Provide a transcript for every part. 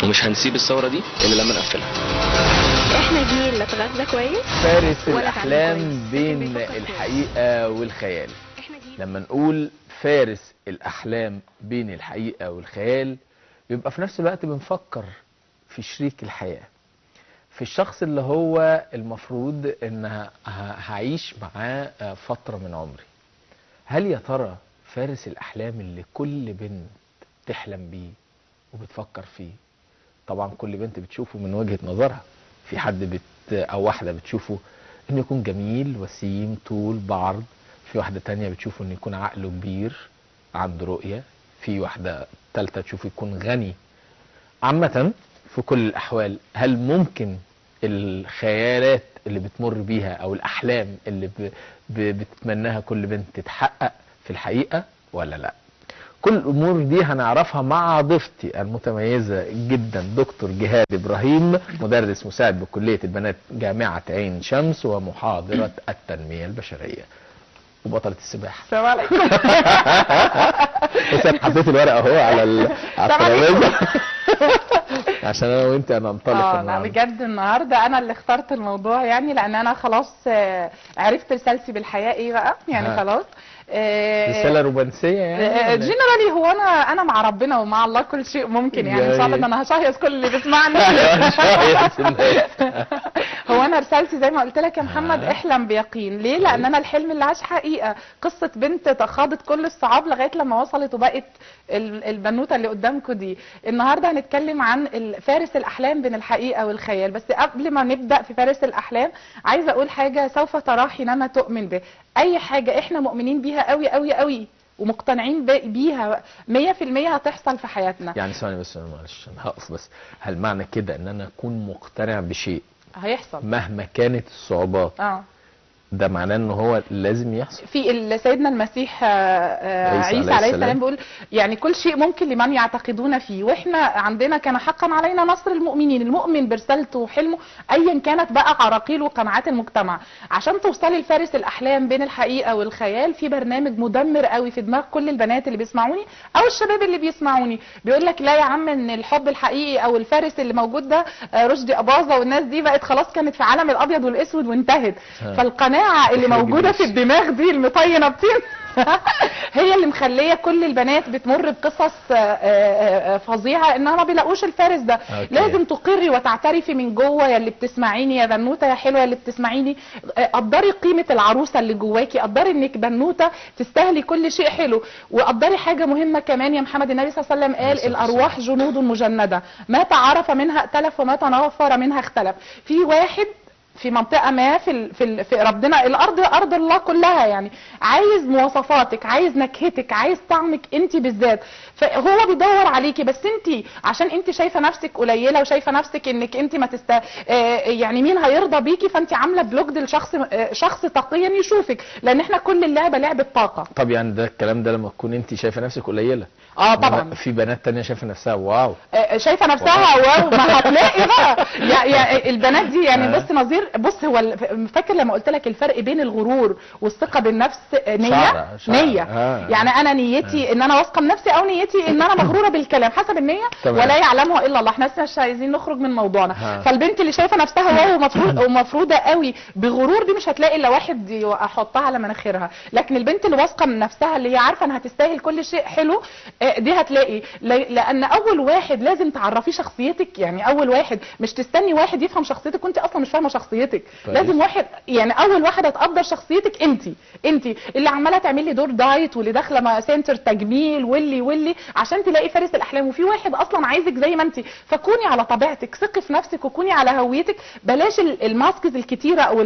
ومش هنسيب الثوره دي الا لما نقفلها. احنا جيل اتغذى كويس. فارس الأحلام بين الحقيقة والخيال. لما نقول فارس الأحلام بين الحقيقة والخيال يبقى في نفس الوقت بنفكر في شريك الحياة، في الشخص اللي هو المفروض ان هعيش معاه فترة من عمري. هل يا ترى فارس الأحلام اللي كل بنت تحلم بيه وبتفكر فيه؟ طبعا كل بنت بتشوفه من وجهة نظرها. في حد او واحدة بتشوفه انه يكون جميل وسيم طول بعرض، في واحدة تانية بتشوفه انه يكون عقله كبير عنده رؤية، في واحدة تالتة تشوفه يكون غني. عامة في كل الأحوال هل ممكن الخيالات اللي بتمر بيها أو الأحلام اللي بتتمناها كل بنت تتحقق في الحقيقة ولا لا؟ كل الأمور دي هنعرفها مع ضيفتي المتميزة جدا دكتور جهاد إبراهيم، مدرس مساعد بكلية البنات جامعة عين شمس ومحاضرة التنمية البشرية وبطلة السباحة. السلام عليكم. بس انا حطيت الورقة اهو على الترابيزة عشان انا وانت ننطلق. لا بجد النهارده انا اللي اخترت الموضوع، يعني لان انا خلاص عرفت رسالتي بالحياة ايه بقى، يعني خلاص رسالة رومانسية يعني جنرالي. هو انا مع ربنا ومع الله كل شيء ممكن، يعني ان شاء الله. ده انا هشهيص كل اللي بيسمعني. هو انا رسالتي زي ما قلت لك يا محمد، احلم بيقين. ليه؟ لان انا الحلم اللي عاش حقيقة. قصة بنت تخاضت كل الصعاب لغاية لما وصلت وبقت البنوتة اللي قدامكم دي. النهاردة هنتكلم عن فارس الأحلام بين الحقيقة والخيال. بس قبل ما نبدأ في فارس الأحلام عايزة أقول حاجة سوف تراه حينما تؤمن به. أي حاجة إحنا مؤمنين بيها قوي قوي قوي ومقتنعين بيها 100% هتحصل في حياتنا. يعني ثواني بس، معلش انا هقف بس. هل معنى كده ان انا اكون مقتنع بشيء هيحصل مهما كانت الصعوبات ده معناه ان هو لازم يحصل؟ في سيدنا المسيح عيسى عليه السلام بيقول يعني كل شيء ممكن لمن يعتقدون فيه، واحنا عندنا كان حقا علينا نصر المؤمنين. المؤمن برسالته وحلمه ايا كانت بقى عراقيل وقناعات المجتمع. عشان توصلي لفارس الاحلام بين الحقيقه والخيال في برنامج مدمر قوي في دماغ كل البنات اللي بيسمعوني او الشباب اللي بيسمعوني. بيقول لك لا يا عم، ان الحب الحقيقي او الفارس اللي موجود ده رشدي اباظه والناس دي بقت خلاص كانت في عالم الابيض والاسود وانتهت. فالقناعه اللي موجودة في الدماغ دي المطينة بطين هي اللي مخلية كل البنات بتمر بقصص فظيعة انها ما بيلاقوش الفارس ده. لازم تقري وتعترفي من جوه يا اللي بتسمعيني، يا بنوتة يا حلوة اللي بتسمعيني. قدري قيمة العروسة اللي جواكي، قدري انك بنوتة تستاهلي كل شيء حلو. وقدري حاجة مهمة كمان يا محمد، النبي صلى الله عليه وسلم قال الارواح جنود مجندة، ما تعارف منها ائتلف وما تنافر منها اختلف. في واحد في منطقة ما في ربنا، الارض ارض الله كلها، يعني عايز مواصفاتك، عايز نكهتك، عايز طعمك انت بالذات. فهو بيدور عليكي، بس انت عشان انت شايفة نفسك قليلة وشايفة نفسك انك انت ما يعني مين هيرضى بيكي، فانت عاملة بلوك شخص تقيا يشوفك، لان احنا كل اللعبة لعبة طاقة. طب يعني ده الكلام ده لما تكون انت شايفة نفسك قليلة؟ طبعا في بنات تانية شايفة نفسها واو، شايفة نفسها واو. ما هتلاقي بقى يعني البنات دي يعني بص نظير. بص هو فاكر لما قلت لك الفرق بين الغرور والثقة بالنفس؟ نية. يعني انا نيتي ان انا واثقة من نفسي او نيتي ان انا مغرورة بالكلام، حسب النية. ولا يعلمها الا الله. احنا مش عايزين نخرج من موضوعنا. فالبنت اللي شايفة نفسها واو ومفروضة قوي بغرور دي مش هتلاقي الا واحد يحطها على مناخيرها. لكن البنت اللي واثقة من نفسها اللي هي عارفة انها تستاهل كل شيء حلو دي هتلاقي. لان اول واحد لازم تعرفيه شخصيتك. يعني اول واحد مش تستني واحد يفهم شخصيتك وانت اصلا مش فاهمه شخصيتك. لازم واحد، يعني اول واحده تقدر شخصيتك انت اللي عماله تعملي دور دايت واللي داخله سنتر تجميل واللي عشان تلاقي فارس الاحلام. وفي واحد اصلا عايزك زي ما انت، فكوني على طبيعتك، ثقي في نفسك وكوني على هويتك. بلاش الماسكز الكتيره او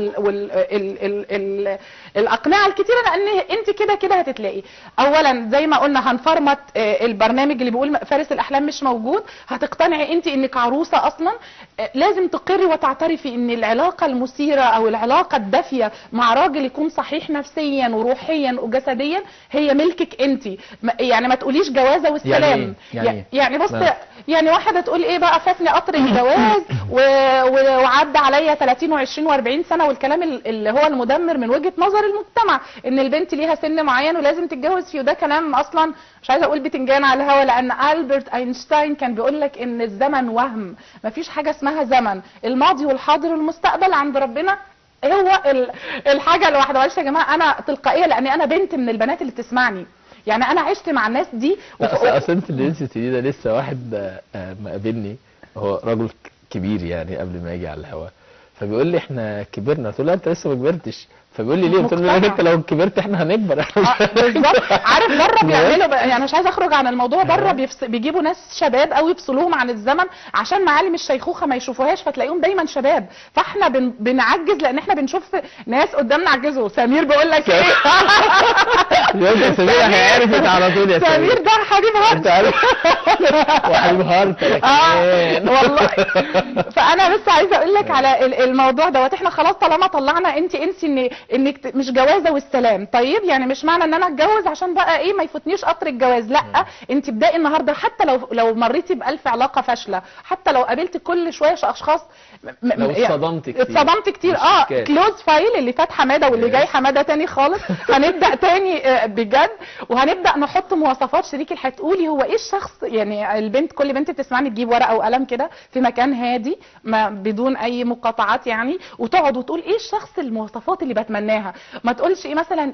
الاقنعه الكتيره، لان انت كده كده هتتلاقي. اولا زي ما قلنا هنفرمت البرنامج اللي بيقول فارس الاحلام مش موجود. هتقتنعي انت انك عروسه اصلا. لازم تقري وتعترفي ان العلاقه المثيره او العلاقه الدافيه مع راجل يكون صحيح نفسيا وروحيا وجسديا هي ملكك انت. يعني ما تقوليش جوازه والسلام. يعني بص يعني واحده تقول ايه بقى، فاتني قطر الجواز وعدى عليا 30 و20 و40 سنه، والكلام اللي هو المدمر من وجهه نظر المجتمع ان البنت ليها سن معين ولازم تتجوز فيه، وده كلام اصلا مش عايزه اقول بتنجان على الهوا، لان البرت اينشتاين كان بيقول لك ان الزمن وهم، مفيش حاجه اسمها زمن، الماضي والحاضر والمستقبل عند ربنا هو الحاجه الواحده. معلش يا جماعه انا تلقائيه لاني انا بنت من البنات اللي بتسمعني، يعني انا عشت مع الناس دي. اصل انت اللي انت ده لسه واحد مقابلني، هو رجل كبير يعني قبل ما يجي على الهوا، فبيقول لي احنا كبرنا، قلت له لا انت لسه ما كبرتش، فبيقول لي ليه؟ قلت له انت لو كبرت احنا هنكبر. بالظبط. عارف بره بيعملوا يعني مش عايزه اخرج عن الموضوع، بره بيجيبوا ناس شباب قوي يفصلوهم عن الزمن عشان معالم الشيخوخه ما يشوفوهاش، فتلاقيهم دايما شباب، فاحنا بنعجز لان احنا بنشوف ناس قدامنا عجزوا. سمير بيقول لك ايه؟ يا سمير هيعرفك على طول يا سمير. سمير ده حبيب هارت، انت عارف وحبيب هارت والله. فانا بس عايزه اقول لك على الموضوع دوت، احنا خلاص طالما طلعنا انسي انك مش جوازه والسلام. طيب يعني مش معنى ان انا اتجوز عشان بقى ايه ما يفوتنيش قطر الجواز، لا، انت ابدأي النهارده، حتى لو مريتي ب1000 علاقه فاشله، حتى لو قابلتي كل شويه اشخاص لو اتصدمت كتير كلوز فايل اللي فات حماده واللي جاي حماده تاني خالص. هنبدا تاني بجد، وهنبدا نحط مواصفات شريك الحياه. تقولي هو ايه الشخص، يعني البنت، كل بنت بتسمعني تجيب ورقه وقلم كده في مكان هادي ما بدون اي مقاطعات يعني، وتقعد وتقول ايه الشخص، المواصفات اللي بتمناها. ما تقولش ايه مثلا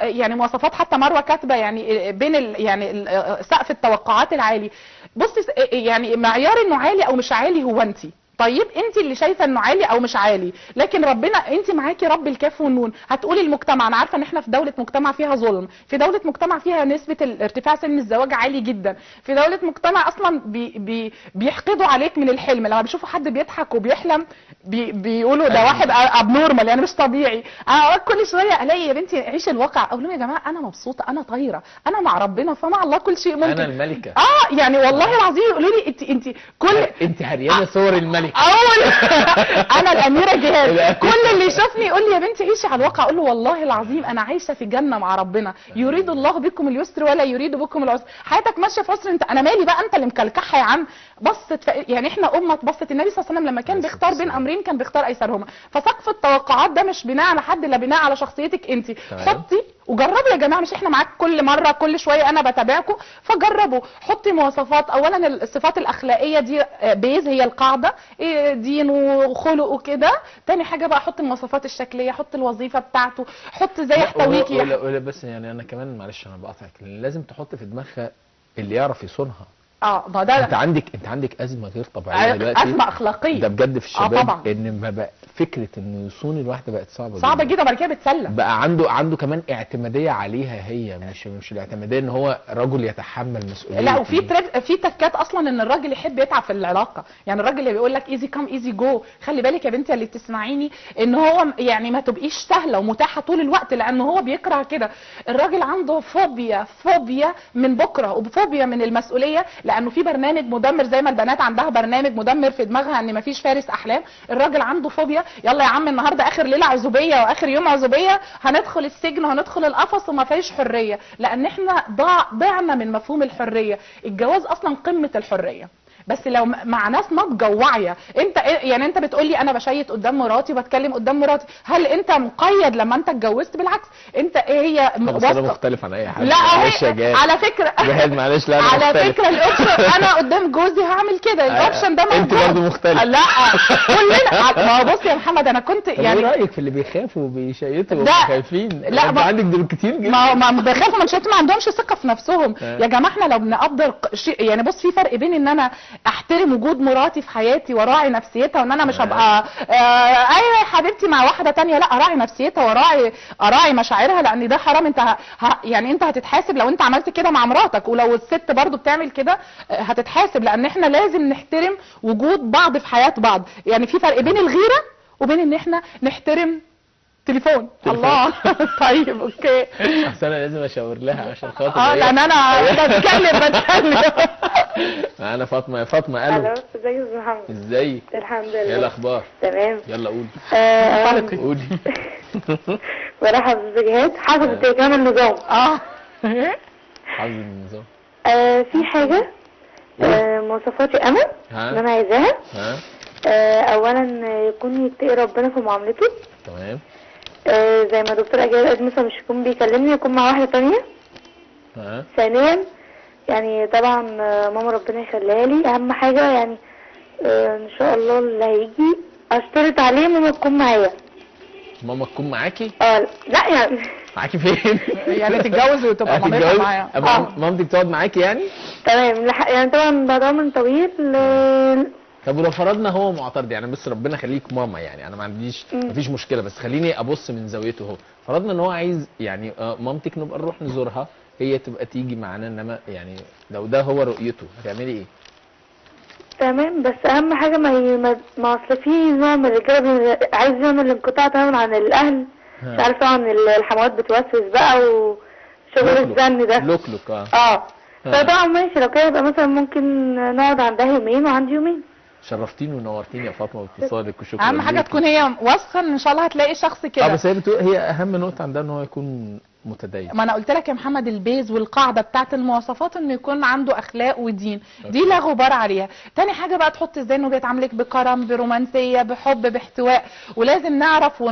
يعني مواصفات، حتى مروه كاتبه يعني بين يعني سقف التوقعات العالي. بصي يعني معيار انه عالي او مش عالي هو انت. طيب انت اللي شايفه انه عالي او مش عالي، لكن ربنا، انت معاكي رب الكاف والنون. هتقولي المجتمع، انا عارفه ان احنا في دوله مجتمع فيها ظلم، في دوله مجتمع فيها نسبه ارتفاع سن الزواج عالي جدا، في دوله مجتمع اصلا بيحقدوا عليك من الحلم، لما بيشوفوا حد بيضحك وبيحلم بيقولوا ده واحد ابنورمال يعني مش طبيعي. انا كل شويه الاقي يا بنتي عيش الواقع، اقول لهم يا جماعه انا مبسوطه، انا طايره، انا مع ربنا، فمع الله كل شيء ممكن. انا الملكه. يعني والله العظيم يقولوا لي انت انت هريانه صور الملكه. انا الاميره جهاد. كل اللي يشوفني يقول لي يا بنتي عيشي على الواقع، اقول له والله العظيم انا عايشه في جنه مع ربنا، يريد الله بكم اليسر ولا يريد بكم العسر. حياتك ماشيه في عسر، انا مالي بقى، انت اللي مكلكحها يا عم. بصت يعني احنا امه بصت. النبي صلى الله عليه وسلم لما كان بيختار بين امرين كان بيختار ايسرهما. فسقف التوقعات ده مش بناء على حد، الا بناء على شخصيتك انت. حطي وجربوا يا جماعه، مش احنا معاك كل مره كل شويه انا بتابعكم، فجربوا. حطي مواصفات، اولا الصفات الاخلاقيه دي بيز، هي القاعده، دين وخلق وكده. تاني حاجه بقى حط المواصفات الشكليه، حط الوظيفه بتاعته، حط ازاي يحتويكي. ولا بس يعني انا كمان معلش انا بقاطعك، لازم تحط في دماغها اللي يعرف يصونها. ما ده انت عندك ازمه غير طبيعيه دلوقتي، ازمه اخلاقيه ده بجد في الشباب. طبعا. ان ما بقى فكره انه يصون الواحده بقت صعبه جدا. بعد كده بتسلم بقى عنده كمان اعتماديه عليها هي، مش الاعتماديه ان هو رجل يتحمل مسؤوليه. لا، وفي في تكات اصلا ان الراجل يحب يتعب في العلاقه، يعني الراجل اللي بيقول لك ايزي كام ايزي جو. خلي بالك يا بنتي اللي بتسمعيني، ان هو يعني ما تبقيش سهله ومتاحه طول الوقت، لان هو بيكره كده. الراجل عنده فوبيا من بكره، وفوبيا من المسؤوليه، لانه في برنامج مدمر زي ما البنات عندها برنامج مدمر في دماغها ان مفيش فارس احلام. الراجل عنده فوبيا. يلا يا عم النهارده اخر ليله عزوبيه واخر يوم عزوبيه، هندخل السجن وهندخل القفص وما فيش حريه، لان احنا ضعنا من مفهوم الحريه. الجواز اصلا قمه الحريه، بس لو مع ناس ناضجه وواعيه. انت يعني انت بتقولي انا بشيت قدام مراتي وبتكلم قدام مراتي، هل انت مقيد لما انت اتجوزت؟ بالعكس، انت ايه هي انا مختلف عن اي حد. لا على فكره جهاد معلش، لا انا على مختلف. فكره الاوبشن انا قدام جوزي هعمل كده، الاوبشن ده موجود. انت برضه مختلف. لا كلنا. ما هو بص يا محمد، انا كنت يعني ايه رايك في اللي بيخافوا وبيشيتوا وخايفين؟ لا انت عندك دول كتير جدا. ما بيخافوا من شيء، ما عندهمش ثقه في نفسهم. يا جماعه احنا لو بنقدر يعني بص، في فرق بين ان انا احترم وجود مراتي في حياتي وراعي نفسيتها، وان انا مش هبقى ايوه يا حبيبتي مع واحده تانية، لا، اراعي نفسيتها اراعي مشاعرها، لان ده حرام. انت يعني انت هتتحاسب لو انت عملت كده مع مراتك، ولو الست برضو بتعمل كده هتتحاسب، لان احنا لازم نحترم وجود بعض في حياه بعض. يعني في فرق بين الغيره وبين ان احنا نحترم تليفون. الله طيب اوكي. بس انا لازم اشاور لها عشان خاطر لان انا بتكلم معانا فاطمه. يا فاطمه، الو. ازيك يا استاذ محمد؟ ازيك؟ الحمد لله. ايه الاخبار؟ تمام. يلا قولي. قولي. مرحبا استاذ جهاد، حافظ كام النظام؟ حافظ النظام. في حاجه مواصفاتي انا اللي انا عايزاها. اولا يكون يتقي ربنا في معاملته. تمام. زي ما دكتور اجيال قالت مثلا مش يكون بيكلمني، يكون مع واحده تانية. ثانيا يعني طبعا ماما ربنا يخليها لي، اهم حاجه يعني ان شاء الله اللي هيجي اشترط عليه ماما تكون معايا. ماما تكون معاكي؟ لا يعني معاكي فين؟ يعني تتجوز وتبقى مامتها معايا. مامتك تقعد معاكي يعني؟ تمام. يعني طبعا بعد عمر طويل. طب ولو فرضنا هو معترض، يعني بس ربنا يخليك ماما، يعني انا ما عنديش مفيش مشكله، بس خليني ابص من زاويته هو. فرضنا ان هو عايز يعني مامتك نبقى نروح نزورها، هي تبقى تيجي معانا، انما يعني لو ده هو رؤيته هتعملي ايه؟ تمام. بس اهم حاجه ما اصل في نوع من الرجاله عايز يعمل الانقطاع تماما عن الاهل. مش عارفه عن الحموات بتوسوس بقى وشغل الزن ده. لوك فطبعا ماشي، لو كده يبقى مثلا ممكن نقعد عندها يومين وعندي يومين. شرفتيني ونورتيني يا فاطمه باتصالك، وشكرا. اهم حاجه تكون هي واثقه ان شاء الله هتلاقي شخص كده. بس هي بتقول هي اهم نقطه عندها ان هو يكون متدين. ما انا قلت لك يا محمد البيز والقاعده بتاعت المواصفات انه يكون عنده اخلاق ودين، دي لا غبار عليها. تاني حاجه بقى تحط ازاي انه بيتعاملك بكرم، برومانسيه، بحب، باحتواء. ولازم نعرف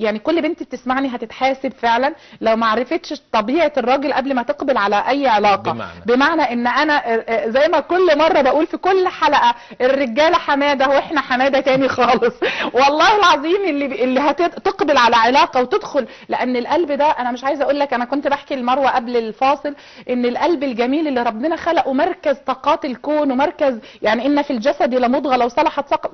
يعني كل بنت بتسمعني هتتحاسب فعلا لو ما عرفتش طبيعه الراجل قبل ما تقبل على اي علاقه. بمعنى ان انا زي ما كل مره بقول في كل حلقه، الرجاله حماده واحنا حماده تاني خالص. والله العظيم اللي هتقبل على علاقه وتدخل، لان القلب ده انا مش عايزه اقول لك، انا كنت بحكي لمروه قبل الفاصل ان القلب الجميل اللي ربنا خلقه مركز طاقات الكون، ومركز يعني ان في الجسد لمضغه لو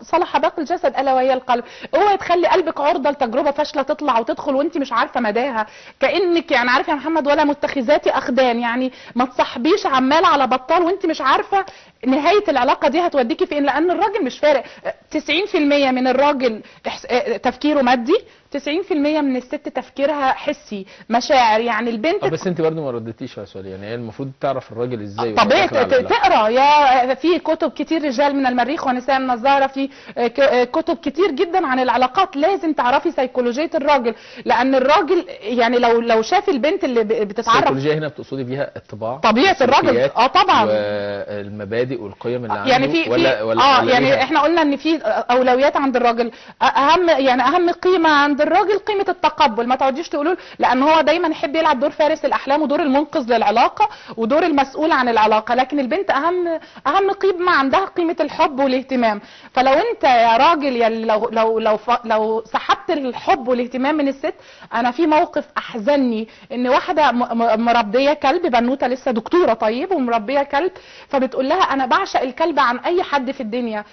صلح باقي الجسد الا وهي القلب. اوعي تخلي قلبك عرضه لتجربه فاشله تطلع وتدخل وانت مش عارفه مداها، كانك يعني عارف يا محمد ولا متخذات اخدان، يعني ما تصاحبيش عمال على بطال وانت مش عارفه نهايه العلاقه دي هتوديكي فين، لان الراجل مش فارق. 90% من الراجل تفكيره مادي، 90% من الست تفكيرها حسي مشاعر. يعني البنت بس انت برضه ما ردتيش على سؤال، يعني هي المفروض تعرف الراجل ازاي. طبيعي تقرا، يا في كتب كتير رجال من المريخ ونساء من الزهره، في كتب كتير جدا عن العلاقات. لازم تعرفي سيكولوجيه الراجل، لان الراجل يعني لو شاف البنت اللي بتتعرف. السيكولوجيه هنا بتقصدي بيها الطباع، طبيعه الراجل طبعا، والمبادئ والقيم اللي عنده، يعني في ولا يعني احنا قلنا ان في اولويات عند الراجل. اهم قيمه عند الراجل قيمه التقبل. ما تقعديش تقولوا، لان هو دايما يحب يلعب دور فارس الاحلام ودور المنقذ للعلاقه ودور المسؤول عن العلاقه، لكن البنت اهم قيمه عندها قيمه الحب والاهتمام. فلو انت يا راجل يعني لو سحبت الحب والاهتمام من الست، انا في موقف احزني ان واحده مربيه كلب، بنوته لسه دكتوره طيب ومربيه كلب، فبتقول لها انا بعشق الكلب عن اي حد في الدنيا.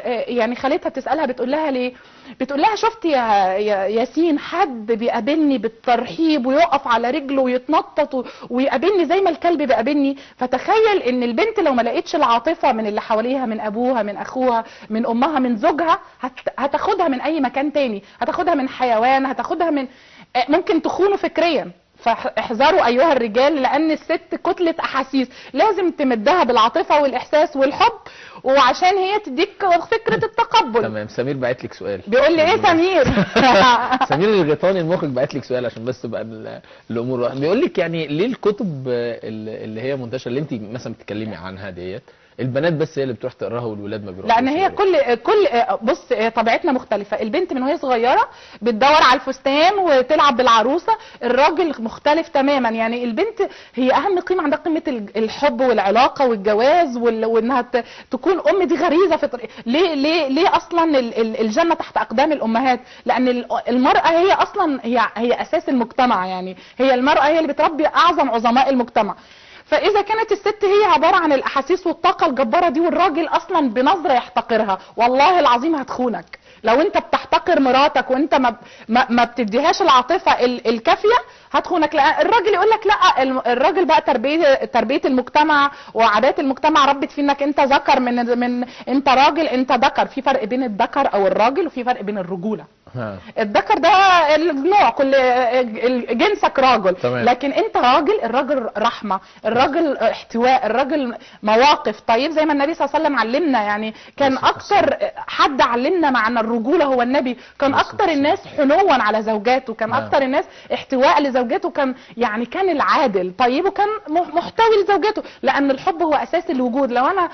يعني خالتها بتسالها بتقول لها ليه؟ بتقول لها شفت يا ياسين حد بيقابلني بالترحيب ويقف على رجله ويتنطط ويقابلني زي ما الكلب بيقابلني. فتخيل ان البنت لو ما لقيتش العاطفه من اللي حواليها، من ابوها، من اخوها، من امها، من زوجها، هتاخدها من اي مكان تاني، هتاخدها من حيوان، هتاخدها من ممكن تخونه فكريا. فاحذروا ايها الرجال، لان الست كتله احاسيس، لازم تمدها بالعاطفه والاحساس والحب، وعشان هي تديك فكره التقبل. تمام. سمير بعت لك سؤال. بيقول لي ايه سمير؟ سمير الغيطاني المخرج بعت لك سؤال عشان بس تبقى الامور. بيقول لك يعني ليه الكتب اللي هي منتشره اللي انت مثلا بتتكلمي عنها ديت البنات بس هي اللي بتروح تقراها والولاد ما بيروحوش؟ لان هي كل بص طبيعتنا مختلفه. البنت من وهي صغيره بتدور على الفستان وتلعب بالعروسه، الراجل مختلف تماما. يعني البنت هي اهم قيمه عندها قيمه الحب والعلاقه والجواز وانها تكون ام. دي غريزه فطريه. ليه اصلا الجنه تحت اقدام الامهات؟ لان المراه هي اصلا هي اساس المجتمع. يعني هي المراه هي اللي بتربي اعظم عظماء المجتمع. فاذا كانت الست هي عباره عن الاحاسيس والطاقه الجباره دي، والراجل اصلا بنظره يحتقرها، والله العظيم هتخونك. لو انت بتحتقر مراتك وانت ما بتديهاش العاطفه الكافيه هتخونك. لان الراجل يقول لك لا، الراجل بقى تربيه المجتمع وعادات المجتمع ربت فيه انك انت ذكر من انت راجل، انت ذكر. في فرق بين الذكر او الراجل وفي فرق بين الرجوله. الذكر ده النوع، كل جنسك راجل. لكن انت راجل، الراجل رحمه، الراجل احتواء، الراجل مواقف. طيب زي ما النبي صلى الله عليه وسلم علمنا، يعني كان اكتر حد علمنا معنى الرجوله هو النبي. كان اكتر الناس حنوا على زوجاته، كان اكتر الناس احتواء لزوجته، كان العادل. طيب وكان محتوي لزوجته، لان الحب هو اساس الوجود. لو انا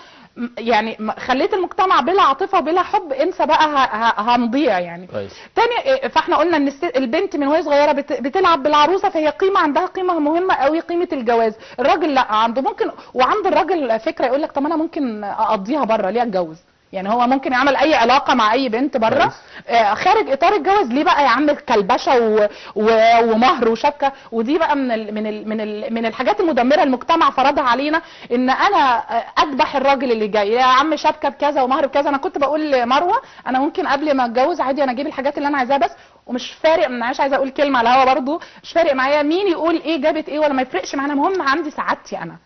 يعني خليت المجتمع بلا عاطفه وبلا حب، انسى بقى هنضيع يعني. كويس. تاني، فاحنا قلنا ان البنت من وهي صغيره بتلعب بالعروسه، فهي قيمه عندها، قيمه مهمه قوي، قيمه الجواز. الراجل لا عنده، ممكن وعند الراجل فكره يقول لك طب انا ممكن اقضيها بره، ليه اتجوز؟ يعني هو ممكن يعمل اي علاقه مع اي بنت بره خارج اطار الجواز، ليه بقى يا عم كلبشه ومهر وشبكه؟ ودي بقى من الحاجات المدمره المجتمع فرضها علينا، ان انا اذبح الراجل اللي جاي، يا عم شبكه بكذا ومهر بكذا. انا كنت بقول لمروه انا ممكن قبل ما اتجوز عادي انا اجيب الحاجات اللي انا عايزاها بس، ومش فارق، انا مش عايزه اقول كلمه على الهوا برضو، مش فارق معايا مين يقول ايه جابت ايه، ولا ما يفرقش معانا، المهم عندي سعادتي انا.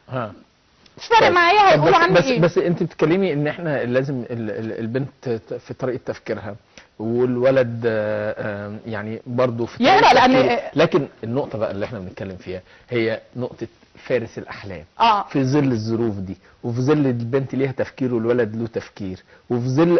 مش فارق معايا هيقولوا عني ايه. بس انت بتتكلمي ان احنا لازم البنت في طريقه تفكيرها والولد يعني برضه في طريقه تفكيره، لكن النقطه بقى اللي احنا بنتكلم فيها هي نقطه فارس الاحلام. في ظل الظروف دي، وفي ظل البنت ليها تفكير والولد له تفكير، وفي ظل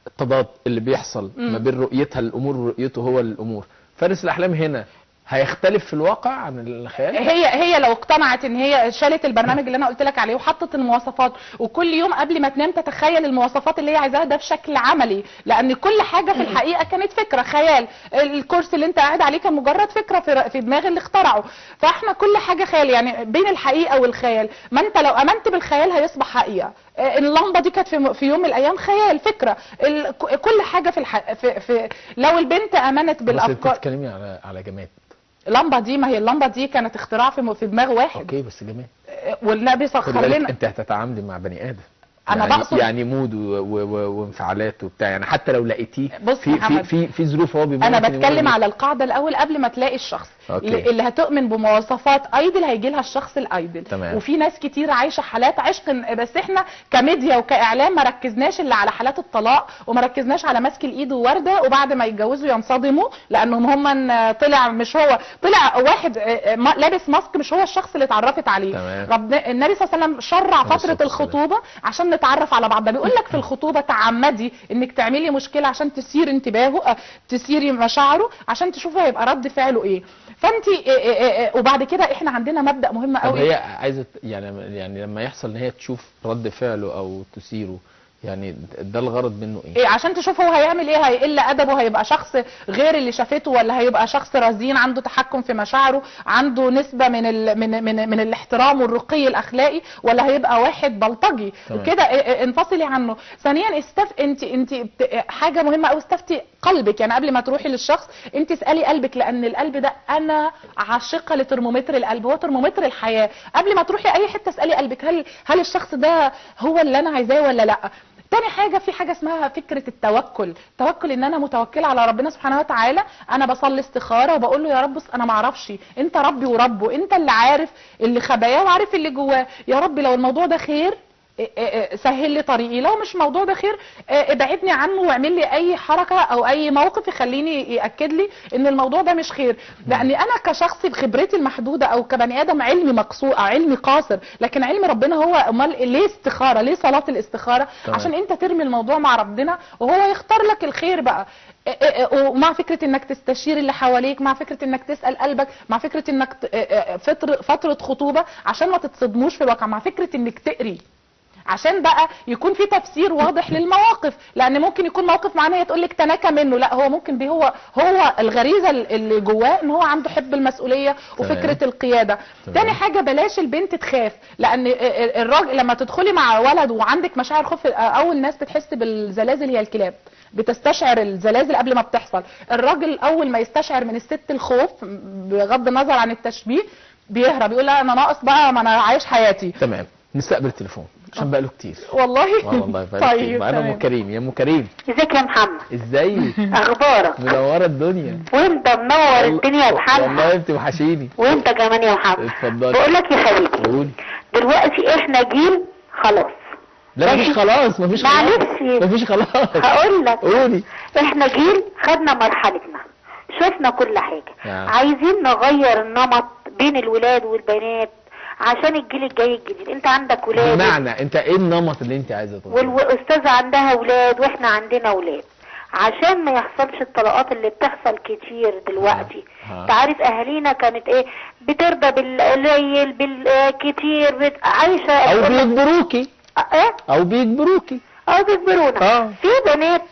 التضاد اللي بيحصل ما بين رؤيتها للامور ورؤيته هو للامور، فارس الاحلام هنا هيختلف في الواقع عن الخيال. هي لو اقتنعت ان هي شالت البرنامج اللي انا قلت لك عليه وحطت المواصفات، وكل يوم قبل ما تنام تتخيل المواصفات اللي هي عايزاها ده بشكل عملي، لان كل حاجه في الحقيقه كانت فكره خيال. الكرسي اللي انت قاعد عليه كان مجرد فكره في دماغ اللي اخترعه، فاحنا كل حاجه خيال يعني بين الحقيقه والخيال. ما انت لو امنت بالخيال هيصبح حقيقه. اللمبه دي كانت في يوم من الايام خيال، فكره. كل حاجه في لو البنت امنت بالافكار. بس انت بتتكلمي على جماد. اللمبه دي، ما هي اللمبه دي كانت اختراع في دماغ واحد. اوكي بس جماد. والنبي سخر لنا. انت هتتعاملي مع بني ادم، انا يعني بقصد يعني مود وانفعالات وبتاع، يعني حتى لو لقيتيه في ظروف هو انا بتكلم على القاعده الاول قبل ما تلاقي الشخص اللي هتؤمن بمواصفات ايدل هيجي لها الشخص الايدل. تمام. وفي ناس كتير عايشه حالات عشق، بس احنا كميديا وكاعلام ما ركزناش الا على حالات الطلاق، وما ركزناش على ماسك الايد وورده وبعد ما يتجوزوا ينصدموا لانهم هم طلع مش هو، طلع واحد لابس ماسك مش هو الشخص اللي اتعرفت عليه. النبي صلى الله عليه وسلم شرع فتره الخطوبه عشان نتعرف على بعض. ده بيقول لك في الخطوبه تعمدي انك تعملي مشكله عشان تثير انتباهه، تثيري مشاعره، عشان تشوفي هيبقى رد فعله ايه. فانت وبعد كده احنا عندنا مبدا مهم قوي. هي عايزه يعني لما يحصل ان هي تشوف رد فعله او تثيره، يعني ده الغرض منه ايه؟ عشان تشوف هو هيعمل ايه، هيقل ادبه، هيبقى شخص غير اللي شافته، ولا هيبقى شخص رزين عنده تحكم في مشاعره، عنده نسبه من الاحترام والرقي الاخلاقي، ولا هيبقى واحد بلطجي وكده. انفصلي عنه. ثانيا انت حاجه مهمه قوي، استفتي قلبك. يعني قبل ما تروحي للشخص انت اسالي قلبك، لان القلب ده، انا عاشقه لترمومتر القلب، هو ترمومتر الحياه. قبل ما تروحي اي حته اسالي قلبك، هل الشخص ده هو اللي انا عايزاه ولا لا. تاني حاجة، في حاجة اسمها فكرة التوكل. ان انا متوكلة على ربنا سبحانه وتعالى، انا بصلي استخارة وبقول له يا رب انا ما اعرفش، انت ربي وربه، انت اللي عارف اللي خباياه وعارف اللي جواه. يا رب لو الموضوع ده خير سهل لي طريقي، لو مش موضوع ده خير ابعدني عنه واعمل لي اي حركه او اي موقف يخليني ياكد لي ان الموضوع ده مش خير. لاني انا كشخص بخبرتي المحدوده او كبني ادم علمي مقصور، علمي قاصر، لكن علم ربنا هو امال ليه استخاره، ليه صلاه الاستخاره؟ عشان انت ترمي الموضوع مع ربنا وهو يختار لك الخير بقى. ومع فكره انك تستشير اللي حواليك، مع فكره انك تسال قلبك، مع فكره انك فتره خطوبه عشان ما تتصدموش في الواقع، مع فكره انك تقري عشان بقى يكون في تفسير واضح للمواقف. لان ممكن يكون موقف معانا هي تقول لك تناكى منه، لا هو ممكن دي هو الغريزه اللي جواه ان هو عنده حب المسؤوليه وفكره القياده. تاني حاجه، بلاش البنت تخاف، لان الراجل لما تدخلي مع ولد وعندك مشاعر خوف، اول ناس بتحس بالزلازل هي الكلاب، بتستشعر الزلازل قبل ما بتحصل. الراجل اول ما يستشعر من الست الخوف بغض النظر عن التشبيه بيهرب، يقول لها انا ناقص بقى، ما انا عايش حياتي. تمام. نستقبل التليفون عشان بقاله كتير. والله طيب انا ام كريم. يا ام كريم، ازيك يا محمد؟ ازيك؟ اخبارك؟ منوره الدنيا. وانت منور الدنيا بحالها. والله انت وحشيني. وانت كمان يا محمد. اتفضلي. بقول لك يا حبيبي، قولي. دلوقتي احنا جيل خلاص. لا مفيش خلاص، مفيش خلاص، مفيش خلاص. هقول لك. قولي. احنا جيل خدنا مرحلتنا، شفنا كل حاجه. عايزين نغير النمط بين الولاد والبنات عشان الجيل الجاي الجديد. انت عندك ولاد، بمعنى انت ايه النمط اللي انت عايزه تغيره؟ والاستاذه عندها ولاد واحنا عندنا ولاد، عشان ما يحصلش الطلاقات اللي بتحصل كتير دلوقتي. انت عارف اهالينا كانت بترضى بالقليل بالكتير، عايشه او بيجبروكي. ايه او بيجبروكي او بيجبرونا. في بنات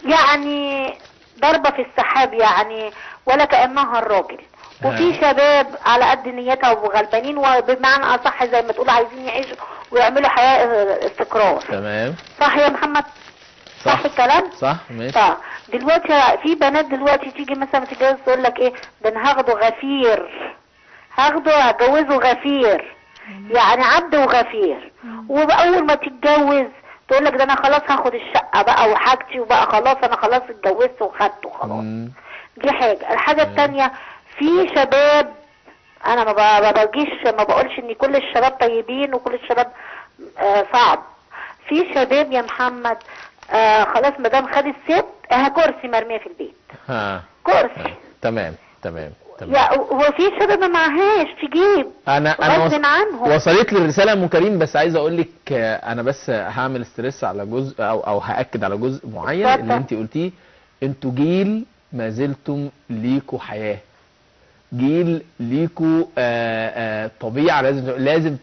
يعني ضربة في السحاب يعني ولا كأنها الراجل، وفي شباب على قد نيتها وغلبانين وبمعنى اصح زي ما تقول عايزين يعيشوا ويعملوا حياة استقرار. تمام. صح يا محمد؟ صح الكلام؟ صح ماشي. دلوقتي في بنات دلوقتي تيجي مثلا تتجوز تقول لك ايه ده انا هاخده غفير، هجوزه غفير، يعني عبد وغفير. واول ما تتجوز تقول لك ده انا خلاص هاخد الشقه بقى وحاجتي وبقى خلاص انا خلاص اتجوزت وخدته خلاص. دي حاجه. الحاجه الثانيه في شباب، انا ما بقولش ان كل الشباب طيبين وكل الشباب صعب. في شباب يا محمد خلاص مدام خد الست كرسي مرميه في البيت. كرسي. تمام. وفي شباب ما معهاش تجيب انا وصلت لي الرساله يا ام كريم، بس عايز اقول لك انا بس هعمل ستريس على جزء او هاكد على جزء معين اللي انت قلتيه. انتوا جيل ما زلتم ليكوا حياه، جيل ليكوا طبيعه لازم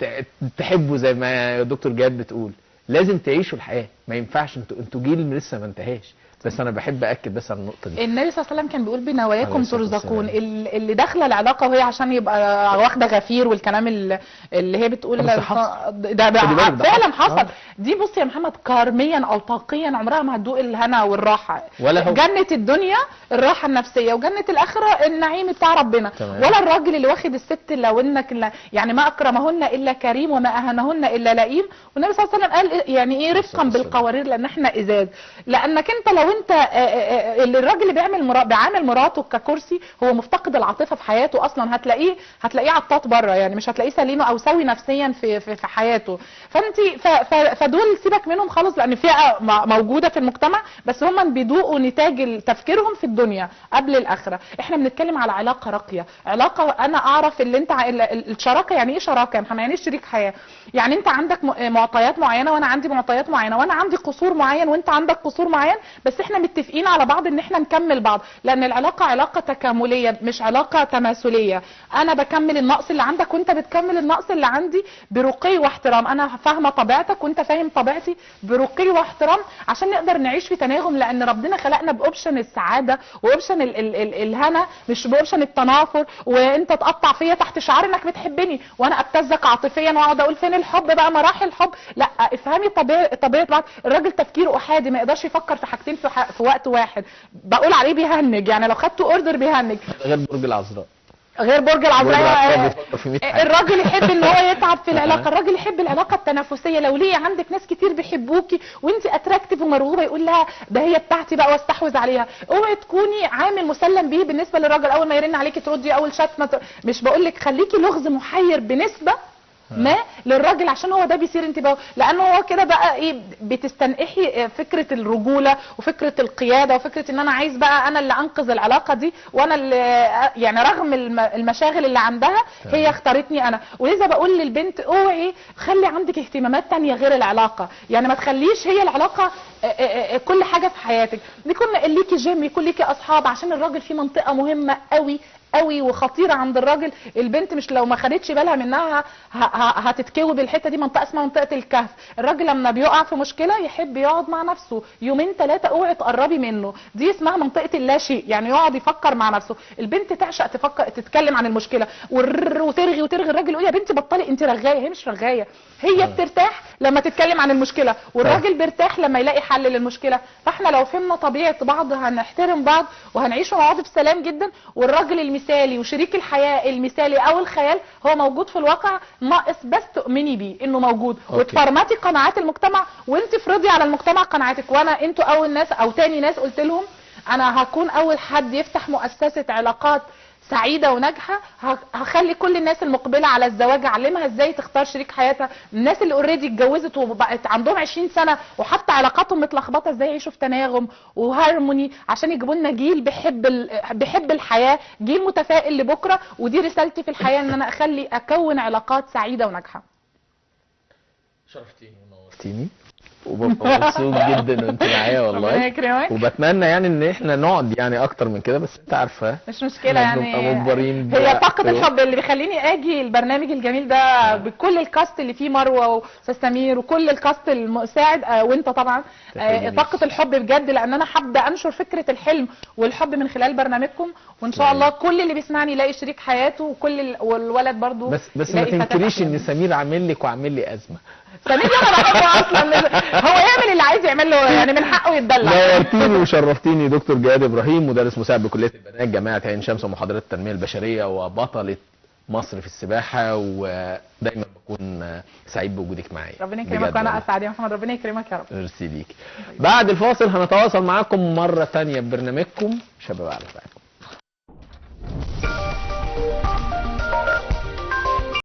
تحبوا زي ما دكتور جاد بتقول، لازم تعيشوا الحياه، ما ينفعش انتوا جيل لسه ما انتهاش. بس انا بحب ااكد بس على النقطه دي. النبي صلى الله عليه وسلم كان بيقول بنواياكم ترزقون. اللي داخله العلاقه وهي عشان يبقى واخده غفير والكلام اللي هي بتقول ده فعلا حصل. دي بص يا محمد كارميا او طاقيا عمرها ما هتدوق الهنا والراحه. جنه الدنيا الراحه النفسيه وجنه الاخره النعيم بتاع ربنا. ولا الراجل اللي واخد الست لو انك يعني ما اكرمهن الا كريم وما اهانهن الا لئيم. والنبي صلى الله عليه وسلم قال يعني ايه رفقا بالقوارير لان احنا ازاز. لانك انت لو انت الراجل اللي بيعامل مراته ككرسي هو مفتقد العاطفه في حياته اصلا. هتلاقيه عطاط بره، يعني مش هتلاقيه سليم او سوي نفسيا في حياته. فدول سيبك منهم خالص لان فئه موجوده في المجتمع بس هم بيدوقوا نتاج تفكيرهم في الدنيا قبل الاخره. احنا بنتكلم على علاقه راقيه، علاقه انا اعرف اللي انت الشراكه. يعني ايه شراكه يا محمد؟ يعني ايه شريك حياه؟ يعني انت عندك معطيات معينه وانا عندي معطيات معينه، وانا عندي قصور معين وانت عندك قصور معين، بس احنا متفقين على بعض ان احنا نكمل بعض. لان العلاقه علاقه تكامليه مش علاقه تماثليه. انا بكمل النقص اللي عندك وانت بتكمل النقص اللي عندي برقي واحترام. انا فاهمه طبيعتك وانت فاهم طبيعتي برقي واحترام عشان نقدر نعيش في تناغم. لان ربنا خلقنا باوبشن السعاده واوبشن الهنا مش باوبشن التنافر. وانت تقطع فيا تحت شعار انك بتحبني وانا ابتزك عاطفيا واقعد اقول فين الحب بقى مراحل الحب. لا، افهمي طبيعه بعض. الراجل تفكيره احادي ما يقدرش يفكر في حاجتين في وقت واحد. بقول عليه بيهنج، يعني لو خدته اوردر بيهنج. غير برج العذراء. غير برج العذراء. الراجل يحب ان هو يتعب في العلاقه. الراجل يحب العلاقه التنافسيه. لو ليه عندك ناس كتير بيحبوكي وانت اتراكتيف ومرغوبه يقول لها ده هي بتاعتي بقى واستحوذ عليها. اوعي تكوني عامل مسلم بيه بالنسبه للراجل. اول ما يرن عليكي تردي، اول شات مش بقول لك خليكي لغز محير بنسبه ما للراجل عشان هو ده بيثير انتباهه. لانه هو كده بقى ايه بتستنقحي فكره الرجوله وفكره القياده وفكره ان انا عايز بقى انا اللي انقذ العلاقه دي وانا اللي يعني رغم المشاغل اللي عندها هي اختارتني انا. ولذا بقول للبنت اوعي خلي عندك اهتمامات تانية غير العلاقه. يعني ما تخليش هي العلاقه كل حاجه في حياتك. يكون ليكي جيم، يكون ليكي اصحاب، عشان الراجل في منطقه مهمه قوي وخطيره عند الراجل. البنت مش لو ما خدتش بالها منها هتتكوي بالحته دي. منطقه اسمها منطقه الكهف. الراجل لما بيقع في مشكله يحب يقعد مع نفسه يومين 3، اوعي تقربي منه. دي اسمها منطقه اللاشيء، يعني يقعد يفكر مع نفسه. البنت تعشق تتكلم عن المشكله وترغي. الراجل يقول يا بنتي بطلي انت رغايه. هي مش رغايه، هي بترتاح لما تتكلم عن المشكله والراجل بيرتاح لما يلاقي حل للمشكله. فاحنا لو فهمنا طبيعه بعض هنحترم بعض وهنعيش مع بعض بسلام جدا. والراجل المثالي وشريك الحياه المثالي او الخيال هو موجود في الواقع، ناقص بس تؤمني بيه انه موجود وتفرمتي قناعات المجتمع وانت افرضي على المجتمع قناعاتك. وانا انتوا اول ناس او تاني ناس قلت لهم انا هكون اول حد يفتح مؤسسه علاقات سعيده وناجحه. هخلي كل الناس المقبله على الزواج اعلمها ازاي تختار شريك حياتها. الناس اللي اوريدي اتجوزت وبقت عندهم 20 سنه وحتى علاقاتهم متلخبطه ازاي يعيشوا في تناغم وهارموني عشان يجيبوا لنا جيل بيحب الحياه، جيل متفائل لبكره. ودي رسالتي في الحياه ان انا اكون علاقات سعيده وناجحه. شرفتيني ونورتيني. وببقى مبسوط جدا وانت معايا والله. ربنا يكرمك. وبتمنى يعني ان احنا نقعد يعني اكتر من كده، بس انت عارفه مش مشكله يعني، بنبقى مجبرين هي طاقه الحب اللي بيخليني اجي البرنامج الجميل ده بكل الكاست اللي فيه، مروه واستاذ سمير وكل الكاست المساعد وانت طبعا. طاقه الحب بجد، لان انا حابه انشر فكره الحلم والحب من خلال برنامجكم، وان شاء الله كل اللي بيسمعني يلاقي شريك حياته، والولد برضو بس ما تنكريش ان سمير عامل لك وعامل لي ازمه. سمير انا بحبه اصلا، هو يعمل اللي عايز يعمله يعني، من حقه يتدلع. نورتيني وشرفتيني دكتور جهاد ابراهيم، مدرس مساعد بكليه البنات جامعه عين شمس ومحاضرات التنميه البشريه وبطله مصر في السباحه، ودايما بكون سعيد بوجودك معايا. ربنا يكرمك وانا اسعد يا محمد، ربنا يكرمك يا رب. ميرسي ليك. بعد الفاصل هنتواصل معاكم مره ثانيه ببرنامجكم شباب على فعل.